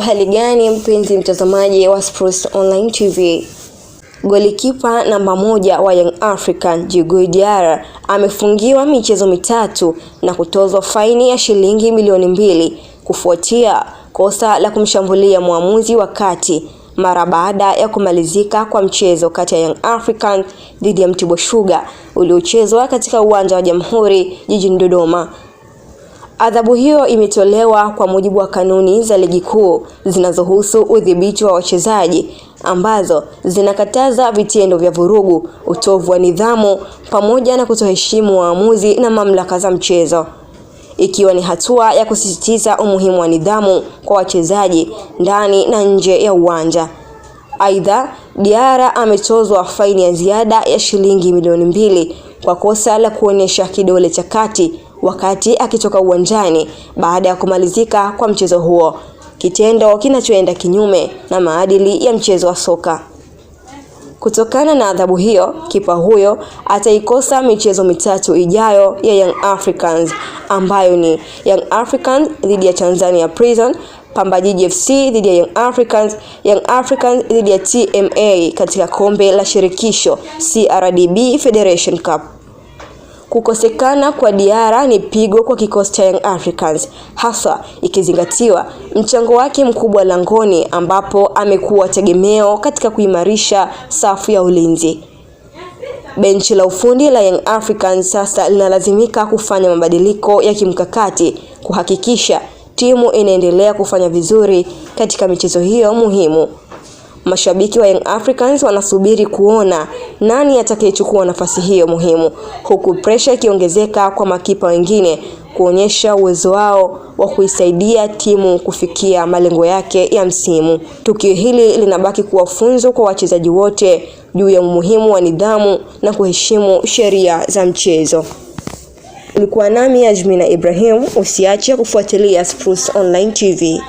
Hali gani mpenzi mtazamaji wa Sports Online TV? Golikipa namba 1 wa Young African Djigui Diarra amefungiwa michezo mitatu na kutozwa faini ya shilingi milioni 2 kufuatia kosa la kumshambulia muamuzi wakati mara baada ya kumalizika kwa mchezo kati ya Young African dhidi ya Mtibwa Sugar uliochezwa katika uwanja wa Jamhuri jijini Dodoma. Adhabu hiyo imetolewa kwa mujibu wa kanuni za ligi kuu zinazohusu udhibiti wa wachezaji ambazo zinakataza vitendo vya vurugu, utovu wa nidhamu pamoja na kutoheshimu waamuzi na mamlaka za mchezo, ikiwa ni hatua ya kusisitiza umuhimu wa nidhamu kwa wachezaji ndani na nje ya uwanja. Aidha, Diarra ametozwa faini ya ziada ya shilingi milioni 2 kwa kosa la kuonyesha kidole cha kati wakati akitoka uwanjani baada ya kumalizika kwa mchezo huo, kitendo kinachoenda kinyume na maadili ya mchezo wa soka. Kutokana na adhabu hiyo, kipa huyo ataikosa michezo mitatu ijayo ya Young Africans ambayo ni Young Africans dhidi ya Tanzania Prison, Pamba Jiji FC dhidi ya Young Africans dhidi ya TMA katika kombe la shirikisho CRDB Federation Cup. Kukosekana kwa Diarra ni pigo kwa kikosi cha Young Africans, hasa ikizingatiwa mchango wake mkubwa langoni ambapo amekuwa tegemeo katika kuimarisha safu ya ulinzi. Benchi la ufundi la Young Africans sasa linalazimika kufanya mabadiliko ya kimkakati kuhakikisha timu inaendelea kufanya vizuri katika michezo hiyo muhimu. Mashabiki wa Young Africans wanasubiri kuona nani atakayechukua nafasi hiyo muhimu, huku pressure ikiongezeka kwa makipa wengine kuonyesha uwezo wao wa kuisaidia timu kufikia malengo yake ya msimu. Tukio hili linabaki kuwa funzo kwa wachezaji wote juu ya umuhimu wa nidhamu na kuheshimu sheria za mchezo. Ulikuwa nami Ajmina Ibrahim, usiache kufuatilia Sports Online TV.